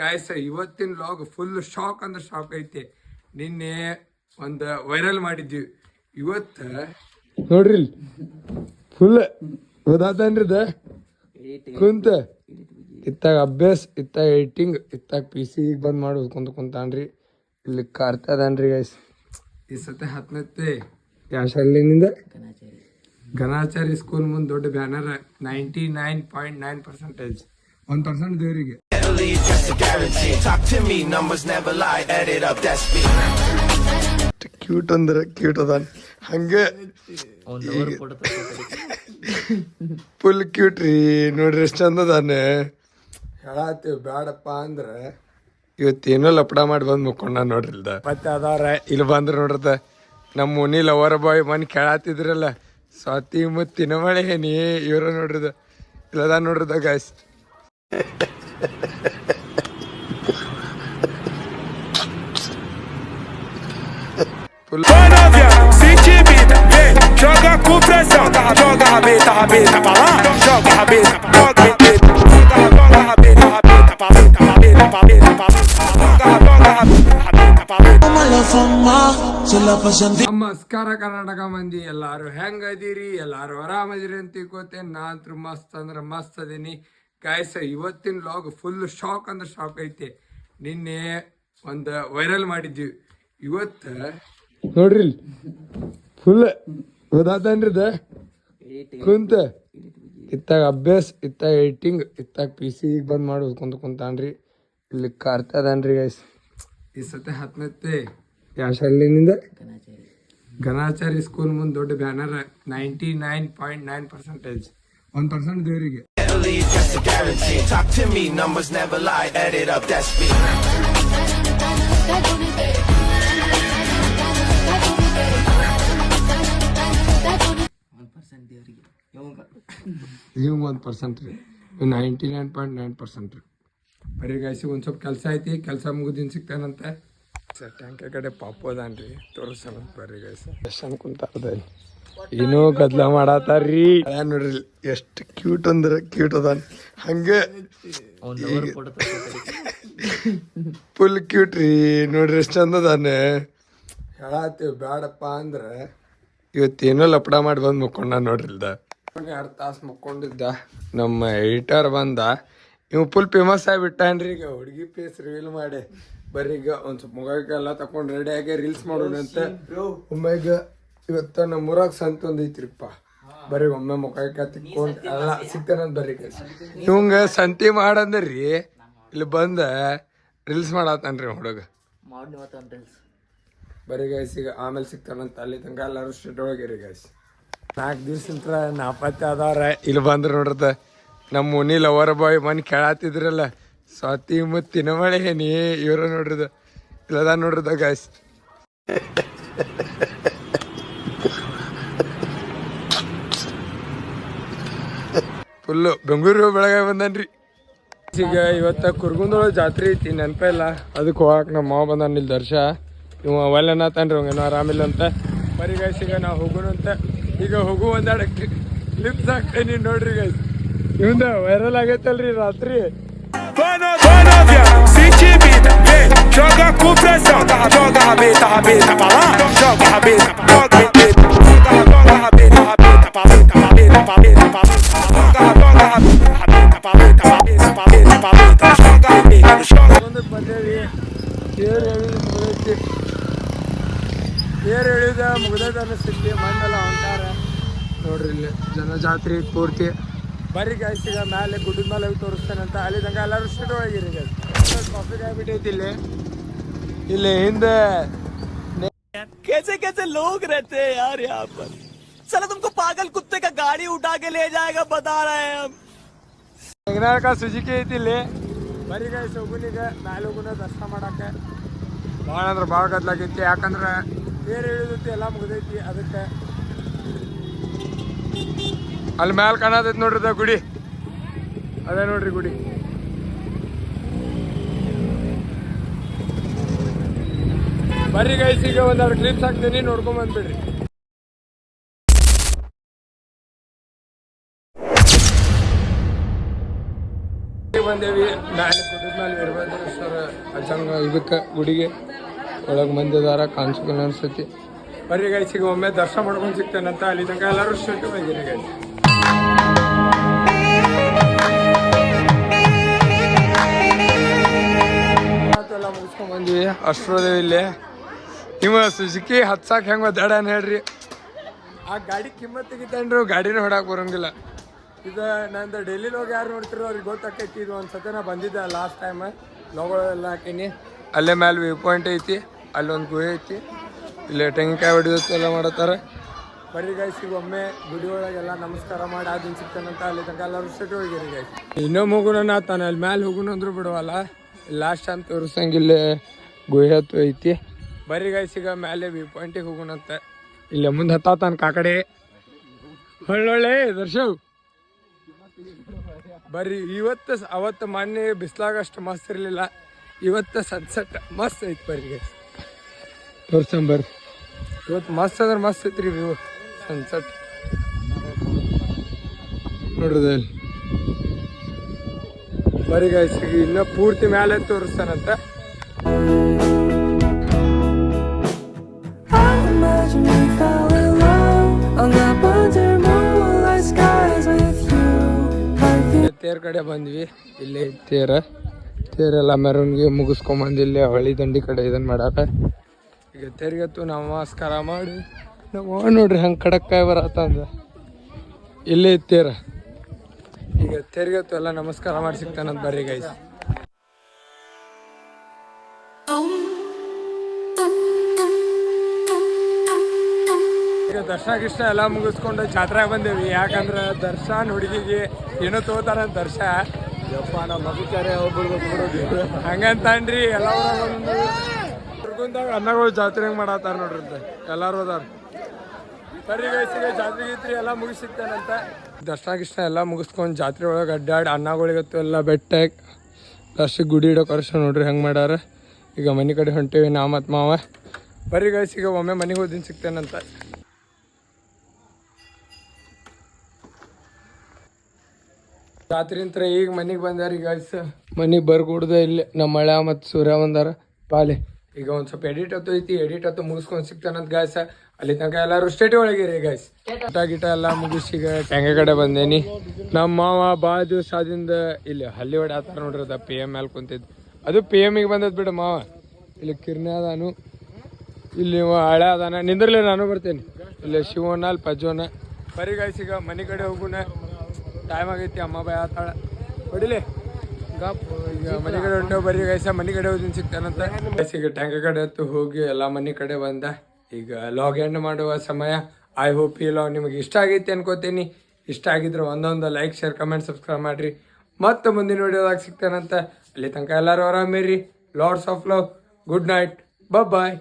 Guys ಇವತ್ತಿನ log full shock ಅಂದ್ರೆ shock ಐತಿ. ನಿನ್ನೆ ಒಂದು ವೈರಲ್ ಮಾಡಿದ್ವಿ. ಇವತ್ತು ನೋಡ್ರಿ ಫುಲ್ ಓದಾತನ್ರಿ ಕುಂತ ಇತ್ತಾಗ ಅಭ್ಯಾಸ ಇತ್ತಾಗ ಎಡಿಟಿಂಗ್ ಇತ್ತಾಗ PC ಈಗ ಬಂದ್ ಮಾಡಿ ಕುಂತಾನ್ರಿ. ಇಲ್ಲಿ ಕಾರ್ತದನ್ರಿ ಗೈಸ್. ಈ ಸತಿ 10ನೇ ಯಾವ ಶಾಲೆನಿಂದ ಘನಾಚಾರಿ ಸ್ಕೂಲ್ ಮುಂದೆ ದೊಡ್ಡ ಬ್ಯಾನರ್ 99.9%. 1% ದೇವರಿಗೆ ಕ್ಯೂಟ್ ಅಂದ್ರೆ ಕ್ಯೂಟ್ ಅದ ಹಂಗೆ ಫುಲ್ ಕ್ಯೂಟ್ ರೀ. ನೋಡ್ರಿ ಎಷ್ಟು ಚಂದ ಅದಾನೆ. ಹೇಳತ್ತೀವಿ ಬ್ಯಾಡಪ್ಪ ಅಂದ್ರೆ ಇವತ್ತೇನೋ ಲಪಡ ಮಾಡಿ ಬಂದ್ ಮುಕ್ಕೊಂಡ ನೋಡ್ರಿ ಇಲ್ದ. ಮತ್ತೆ ಅದಾರ ಇಲ್ಲಿ ಬಂದ್ರ ನೋಡ್ರದ ನಮ್ಮ ಮುನಿ ಲವರ್ ಬಾಯ್ ಮನ್ ಕೇಳತ್ತಿದ್ರಲ್ಲ ಸ್ವಾತಿ ಮುತ್ತಿನ ಮಳೆ ಏನಿ ಇವ್ರ ನೋಡ್ರಿದ ಇಲ್ಲದ ನೋಡ್ರದ ಗಾಯ್ಸ್. ನಮಸ್ಕಾರ ಕರ್ನಾಟಕ ಮಂದಿ, ಎಲ್ಲಾರು ಹೆಂಗದಿರಿ? ಎಲ್ಲಾರು ಆರಾಮದಿರಿ ಅಂತ ತಿಳ್ಕೊತೇನೆ. ನಾನಂತೂ ಮಸ್ತ್ ಅಂದ್ರೆ ಮಸ್ತ್ ಅದೀನಿ ಗಾಯ್ಸ್. ಇವತ್ತಿನ ಲಾಗ್ ಫುಲ್ ಶಾಕ್ ಅಂದ್ರೆ ಶಾಕ್ ಐತಿ. ನಿನ್ನೆ ಒಂದು ವೈರಲ್ ಮಾಡಿದ್ವಿ. ಇವತ್ತು ನೋಡ್ರಿ ಫುಲ್ ಓದಾತನ್ರಿ ಕುಂತ ಇತ್ತಾಗ ಅಭ್ಯಾಸ ಇತ್ತಾಗ ಎಡಿಟಿಂಗ್ ಇತ್ತಾಗ PC ಈಗ ಬಂದ್ ಮಾಡಿ ಕುಂತಾನ್ರಿ. ಇಲ್ಲಿ ಕಾರ್ತದನ್ರಿ ಗೈಸ್. ಈ ಸತಿ 10ನೇ ಯಾವ ಶಾಲೆನಿಂದ ಘನಾಚಾರಿ ಸ್ಕೂಲ್ ಮುಂದೆ ದೊಡ್ಡ ಬ್ಯಾನರ್ 99.9%. 1% ದೇವರಿಗೆ ಇವ್ 1% ರೀ, 99.9% ರೀ. ಬರೀ ಗಾಯ್ಸಿಗೆ ಒಂದು ಸ್ವಲ್ಪ ಕೆಲಸ ಐತಿ. ಕೆಲಸ ಮುಗಿದಿನ ಸಿಗ್ತಾನಂತೆ. ಟ್ಯಾಂಕ ಕಡೆ ಪಾಪು ಅದಾನ್ರಿ, ತೋರಿಸೋಣ ಬರ್ರಿ ಗಾಯ್ಸ. ಎಷ್ಟು ಅನ್ಕೊಂತಾರದ ಏನೋ ಗದ್ಲ ಮಾಡತ್ತಾರ್ರಿ. ನೋಡ್ರಿ ಎಷ್ಟು ಕ್ಯೂಟ್ ಅಂದ್ರೆ ಕ್ಯೂಟ್ ಅದಾನ ಹಂಗೆ ಫುಲ್ ಕ್ಯೂಟ್ ರೀ. ನೋಡ್ರಿ ಎಷ್ಟು ಚಂದ ಅದಾನೆ. ಹೇಳತ್ತೀವಿ ಬ್ಯಾಡಪ್ಪ ಅಂದ್ರೆ ಇವತ್ತೇನೋ ಲಪಡ ಮಾಡಿ ಬಂದು ಮುಕ್ಕೊಂಡ ನೋಡ್ರಿ ಇಲ್ದ. 2 ತಾಸು ಮುಕ್ಕೊಂಡಿದ್ದ. ನಮ್ಮ ಎಡಿಟರ್ ಬಂದ, ಇವ್ ಫುಲ್ ಫೇಮಸ್ ಆಗಿಬಿಟ್ಟಾನ್ರಿ. ಈಗ ಹುಡುಗಿ ಫೇಸ್ ರಿವೀಲ್ ಮಾಡಿ ಬರ್ರಿ ಈಗ ಒಂದ್ ಸ್ವಲ್ಪ ಮುಗಕ್ಕೆಲ್ಲ ತಕೊಂಡ್ ರೆಡಿ ಆಗಿ ರೀಲ್ಸ್ ಮಾಡೋಣಂತ. ಒಮ್ಮೆ ಈಗ ಇವತ್ತ ನಮ್ಮೂರಾಗ ಸಂತ ಒಂದ್ ಐತ್ರಿಪ್ಪ. ಬರ್ರಿ ಒಮ್ಮೆ ಮುಖಕ್ಕೆ ತಿಕ್ಕೊಂಡ್ ಎಲ್ಲ ಸಿಗ್ತಾನಂತ ಬರ್ರಿ. ಇವಂಗ ಸಂತಿ ಮಾಡಂದ್ರಿ ಇಲ್ಲಿ ಬಂದ ರೀಲ್ಸ್ ಮಾಡತ್ತನ್ರಿ ಹುಡುಗ. ಬರ್ರಿ ಗೈಸ್ ಈಗ ಆಮೇಲೆ ಸಿಗ್ತಾನಂತ. ಅಲ್ಲಿ ತನಕ ಎಲ್ಲಾರು ಸ್ಟ್ರೀಟ್ ಒಳಗಿರಿ ಗೈಸ್. 4 ದಿವ್ಸಂತ್ರ ನಾಪತ್ತೆ ಅದಾರ. ಇಲ್ಲಿ ಬಂದ್ರ ನೋಡ್ರದ ನಮ್ಮ ಮುನಿ ಲವರ್ ಬಾಯ್ ಮನ್ ಕೇಳತ್ತಿದ್ರಲ್ಲ ಸ್ವಾತಿ ಮುತ್ತಿನ ಮಳೆ ಏನಿ ಇವ್ರ ನೋಡ್ರಿದ ಇಲ್ಲದ ನೋಡ್ರದ ಗಾಯ್ಸ್. ಫುಲ್ಲು ಬೆಂಗಳೂರು ಬೆಳಗ್ಗೆ ಬಂದನ್ರಿ. ಈಗ ಇವತ್ತ ಕುರ್ಗುಂದೊಳಗೆ ಜಾತ್ರೆ ಐತಿ, ನೆನಪ ಇಲ್ಲ. ಅದಕ್ಕೆ ಹೋಗಕ್ಕೆ ನಮ್ಮ ಮಾವ ಬಂದಾನ ಇಲ್ಲಿ ದರ್ಶ. ಇವ ಒಲ್ಲೆನತಾನ್ರಿ ಅವಂಗೇನೋ ಆರಾಮಿಲ್ಲ ಅಂತ. ಬರೀ ಗಾಯ್ಸ್ ಈಗ ನಾವು ಹೋಗೋಣಂತ. ಈಗ ಹೋಗು ಒಂದಾಡ ಕ್ಲಿಪ್ಸ್ ಹಾಕ್ತೇನಿ ನೋಡ್ರಿ ಗಾಯ್ಸ್. ಇವಂದ ವೈರಲ್ ಆಗೈತಲ್ರಿ ರಾತ್ರಿ. Joga com pressão, joga rabeta, rabeta pra lá, joga rabeta, joga rabeta, joga rabeta, rabeta pra rabeta, rabeta pra rabeta, joga rabeta pra rabeta, rabeta pra rabeta, joga rabeta, joga. ಒಂದು ಬಂದೇವಿ ತೇರು ಎಳಿದ ಮುಗ್ದದ ಅನಿಸ್ತೈತಿ. ಮಂದೆಲ್ಲ ಹೊಂಟಾರ ನೋಡ್ರಿ ಇಲ್ಲಿ ಜನ ಜಾತ್ರೆ ಪೂರ್ತಿ. ಬರ್ರಿ ಗಾಯ್ಸ್ ಈಗ ಮೇಲೆ ಗುಡ್ಡದ ಮೇಲೆ ಹೋಗಿ ತೋರಿಸ್ತಾನಂತ. ಅಲ್ಲಿ ತನಕ ಎಲ್ಲರೂ ಸ್ಟ್ರೀಟ್ ಒಳಗಿರಿ ಗಾಯ್ಸ್. ಕಾಫಿ ಆಗ್ಬಿಟ್ಟೈತಿ ಇಲ್ಲಿ ಹಿಂದೆ. कैसे कैसे लोग रहते हैं यार यहाँ पर. साला तुमको पागल कुत्ते का गाड़ी उठा के ले जाएगा बता रहे हैं हम. ಸುಜುಕಿ ಐತಿ ಇಲ್ಲಿ. ಬರೀ ಗಾಯ್ಸ್ ಹೋಗುನೀಗ ಮ್ಯಾಲೆ ಹೋಗುನ ದರ್ಶನ ಮಾಡಕ್ಕೆ. ಭಾಳ ಅಂದ್ರೆ ಭಾಳ ಗದ್ಲಾಗೈತಿ. ಯಾಕಂದ್ರೆ ಬೇರೆ ಇಳಿದೈತಿ ಎಲ್ಲ ಮುಗ್ದೈತಿ. ಅದಕ್ಕೆ ಅಲ್ಲಿ ಮ್ಯಾಲೆ ಕಾಣತೈತಿ ನೋಡ್ರಿ ಗುಡಿ. ಅದೇ ನೋಡ್ರಿ ಗುಡಿ. ಬರ್ರಿ ಗೈಸ್ ಈಗ ಒಂದೆರಡು ಕ್ಲಿಪ್ಸ್ ಹಾಕ್ತೀನಿ, ನೋಡ್ಕೊಂಡ್ ಬಂದ್ಬಿಡ್ರಿ. ಬಂದೇವಿ ಮ್ಯಾಲೆ ಗುಡ್ಡದ ಮೇಲೆ ವೀರಭದ್ರೇಶ್ವರ ಅಜ್ಜಂಗ ಇದಕ್ಕೆ ಗುಡಿಗೆ ಒಳಗೆ ಮಂದಿದಾರ ಕಾಣಿಸ್ಕೊಂಡು ಅನ್ಸತಿ. ಬರ್ರಿ ಗೈಸ್ ಈಗ ಒಮ್ಮೆ ದರ್ಶನ ಮಾಡ್ಕೊಂಡು ಸಿಗ್ತೇನಂತ ಅಲ್ಲಿ ತನಕ ಎಲ್ಲರೂ ಸ್ಟ್ರೇಟ್ ಹೋಗಿರಿ ಗೈಸ್. ಎಲ್ಲ ಮುಗಿಸ್ಕೊಂಡ್ ಬಂದ್ವಿ ಅಷ್ಟರದೇವಿ ಇಲ್ಲಿ. ನಿಮ್ಮ ಸುಜುಕಿ ಹತ್ಸಾಕ್ ಹೆಂಗ ದಡನ್ ಹೇಳ್ರಿ. ಆ ಗಾಡಿ ಕಿಮ್ಮತ್ ತೆಗಿತಾನ್ರಿ, ಗಾಡಿನ ಹೊಡಾಕ್ ಬರಂಗಿಲ್ಲ. ಇದು ನಂದು ಡೆಲ್ಲಿ ಲೋಗ್ ಯಾರು ನೋಡ್ತಿರೋ ಅವ್ರಿಗೆ ಗೊತ್ತಾಕೈತಿ. ಇದು ಒಂದ್ಸತಿ ನಾ ಬಂದಿದ್ದೆ ಲಾಸ್ಟ್ ಟೈಮ್, ಲೋಗಳೆಲ್ಲ ಹಾಕೀನಿ. ಅಲ್ಲೇ ಮ್ಯಾಲೆ ವ್ಯೂ ಪಾಯಿಂಟ್ ಐತಿ, ಅಲ್ಲೊಂದು ಗುಹೆ ಐತಿ, ಇಲ್ಲೇ ತೆಂಗಿನಕಾಯಿ ಹೊಡಿಯೋದು ಎಲ್ಲ ಮಾಡತ್ತಾರ. ಬರ್ರಿ ಗೈಸ್ ಈಗ ಒಮ್ಮೆ ಗುಡಿ ಒಳಗೆಲ್ಲ ನಮಸ್ಕಾರ ಮಾಡಿ ಅದನ್ನ ಸಿಗ್ತಾನಂತ ಅಲ್ಲಿ ತನಕ ಎಲ್ಲರೂ ಸ್ಟ್ರೇಟ್ ಹೋಗಿರಿ ಗೈಸ್. ಇನ್ನೊಮ್ಮೆ ಹೋಗೋಣ ತಾನೆ ಅಲ್ಲಿ ಮ್ಯಾಲೆ ಹೋಗೋಣ ಅಂದ್ರೂ ಬಿಡುವಲ್ಲ. ಲಾಸ್ಟ್ ಟೈಮ್ ತೋರಿಸಂಗಿಲ್ಲ ಗುಹೆ ಹತ್ತು ಐತಿ. ಬರ್ರಿ ಗೈಸ್ ಈಗ ಮ್ಯಾಲೆ ವ್ಯೂ ಪಾಯಿಂಟಿಗೆ ಹೋಗೋಣಂತ. ಇಲ್ಲೇ ಮುಂದೆ ಹತ್ತಾನ ಕಾಕಡೆ ಒಳ್ಳೊಳ್ಳೆ ದರ್ಶವ್. ಬರ್ರಿ ಇವತ್ತು ಅವತ್ತು ಮೊನ್ನೆ ಬಿಸ್ಲಾಗ ಅಷ್ಟು ಮಸ್ತ್ ಇರಲಿಲ್ಲ, ಇವತ್ತು ಸನ್ಸೆಟ್ ಮಸ್ತ್ ಐತಿ. ಬರ್ರಿ ಗೈಸ್ ತೋರ್ಸಂಬರ್ರಿ, ಇವತ್ತು ಮಸ್ತ್ ಅಂದ್ರೆ ಮಸ್ತ್ ಐತ್ರಿ ವ್ಯೂ ಸನ್ಸೆಟ್ ನೋಡ್ರಿ. ಬರ್ರಿ ಗೈಸ್ ಈಗ ಇನ್ನೂ ಪೂರ್ತಿ ಮ್ಯಾಲೆ ತೋರಿಸ್ತಾನಂತ. ತೇರ್ ಕಡೆ ಬಂದ್ವಿ. ಇಲ್ಲೇ ತೇರೆಲ್ಲ ಮೆರವಣಿಗೆ ಮುಗಿಸ್ಕೊಂಬಂದು ಇಲ್ಲೇ ಹೊಳಿ ದಂಡಿ ಕಡೆ ಇದನ್ನ ಮಾಡಾಕ. ಈಗ ತೇರ್ಗತ್ತು ನಮಸ್ಕಾರ ಮಾಡಿ ನಾವು ನೋಡ್ರಿ ಹಂಗೆ ಕಡಕ್ಕಾಯಿ ಬರತ್ತಂದ ಇಲ್ಲೇ ತೇರ. ಈಗ ತೇರ್ಗತ್ತು ಎಲ್ಲ ನಮಸ್ಕಾರ ಮಾಡಿ ಸಿಗ್ತಾನಂತ. ಬರ್ರಿ ಗೈಸ್ ಈಗ ದರ್ಶನ ಎಲ್ಲ ಮುಗಿಸ್ಕೊಂಡು ಜಾತ್ರೆಗೆ ಬಂದೇವಿ. ಯಾಕಂದ್ರೆ ದರ್ಶನ ಹುಡುಗಿಗೆ ಏನೋ ತಗೋತಾರಂತ ದರ್ಶ ಯಪ್ಪ ನಮ್ಮ ಮಗುಚಾರೆ ಒಬ್ಬರು ಹಂಗಂತನ್ರಿ. ಎಲ್ಲ ಒಂದು ದುರ್ಗಂದಾಗ ಅನ್ನಗಳು ಜಾತ್ರೆ ಹೆಂಗೆ ಮಾಡತ್ತಾರ ನೋಡ್ರಿ ಅಂತ ಎಲ್ಲಾರು ಅದಾರ. ಬರ್ರಿ ಗೈಸ್ ಈಗ ಜಾತ್ರೆ ಗೀತ್ರಿ ಎಲ್ಲ ಮುಗಿಸಿತ್ತೇನಂತ. ದರ್ಶನ ಎಲ್ಲ ಮುಗಿಸ್ಕೊಂಡು ಜಾತ್ರೆ ಒಳಗೆ ಅಡ್ಡಾಡಿ ಅನ್ನಗಳಿಗತ್ತು ಎಲ್ಲ ಬೆಟ್ಟ ಲಾಸ್ಟಿಗೆ ಗುಡಿ ಇಡೋ ಕರ್ಸ ನೋಡ್ರಿ ಹೆಂಗೆ ಮಾಡ್ಯಾರ. ಈಗ ಮನೆ ಕಡೆ ಹೊಂಟೇವಿ ನಾ ಮತ್ತು ಮಾವ. ಬರ್ರಿ ಗೈಸ್ ಈಗ ಒಮ್ಮೆ ಮನೆಗೆ ಹೋದಿನ ಸಿಗ್ತೇನಂತ. ಜಾತ್ರೆ ಈಗ ಮನೆಗೆ ಬಂದಾರ. ಈಗ ಮನೆಗೆ ಬರ್ಕೂಡ್ದೆ ಇಲ್ಲಿ ನಮ್ಮ ಮಳೆ ಮತ್ತು ಸೂರ್ಯ ಬಂದಾರ ಪಾಲೆ. ಈಗ ಒಂದು ಸ್ವಲ್ಪ ಎಡಿಟ್ ಹತ್ತು ಐತಿ, ಎಡಿಟ್ ಹತ್ತು ಮುಗಿಸ್ಕೊಂಡು ಸಿಗ್ತಾನಂತ ಗಾಯ್ಸ. ಅಲ್ಲಿ ತನಕ ಎಲ್ಲರೂ ಸ್ಟೇಟ್ ಒಳಗಿರಿ ಗಾಯ್ಸ್. ಗಿಟ ಎಲ್ಲ ಮುಗಿಸಿ ಈಗ ಟೆಂಗೆ ಕಡೆ ಬಂದೇನಿ. ನಮ್ಮ ಮಾವ ಭಾಳ ದಿವಸ ಆದಿಂದ ಇಲ್ಲಿ ಹಲ್ಲಿ ಹೊಡೆ ಆತಾರ ನೋಡ್ರಿ. ಅದ PM ಮೇಲೆ ಕುಂತಿದ್ದು, ಅದು PM ಗೆ ಬಂದದ್ ಬಿಡು ಮಾವ. ಇಲ್ಲಿ ಕಿರ್ನೆ ಅದಾನು, ಇಲ್ಲಿ ಹಳೆ ಅದಾನ. ನಿಂದ್ರಲಿ ನಾನು ಬರ್ತೇನೆ. ಇಲ್ಲಿ ಶಿವಣ್ಣ ಅಲ್ಲಿ ಪಜ್ಜೋನ. ಬರೀ ಗಾಯ್ಸ್ ಈಗ ಮನೆ ಕಡೆ ಹೋಗುಣ, ಟೈಮ್ ಆಗೈತಿ. ಅಮ್ಮ ಬಾಯ್ ಆತಾಳ ಹೊಡಿಲಿ ಗಪ್. ಈಗ ಮನೆ ಕಡೆ ಹೊಂಟೇವು. ಬರ್ರಿ ಗೈಸ ಮನೆ ಕಡೆ ಹೋದಿನ ಸಿಗ್ತಾನಂತ. ಈಗ ಟ್ಯಾಂಕ ಕಡೆ ಹತ್ತು ಹೋಗಿ ಎಲ್ಲ ಮನೆ ಕಡೆ ಬಂದ. ಈಗ ಲಾಗ್ ಎಂಡ್ ಮಾಡುವ ಸಮಯ. ಐ ಹೋಪ್ ಈ ಲಾಗ್ ನಿಮಗೆ ಇಷ್ಟ ಆಗೈತಿ ಅನ್ಕೋತೀನಿ. ಇಷ್ಟ ಆಗಿದ್ರೆ ಒಂದೊಂದು ಲೈಕ್, ಶೇರ್, ಕಮೆಂಟ್, ಸಬ್ಸ್ಕ್ರೈಬ್ ಮಾಡಿರಿ. ಮತ್ತೆ ಮುಂದಿನ ವಿಡಿಯೋದಾಗ ಸಿಗ್ತಾನಂತ. ಅಲ್ಲಿ ತನಕ ಎಲ್ಲರೂ ಆರಾಮಿರಿ. Lords of love. Good night. Bye.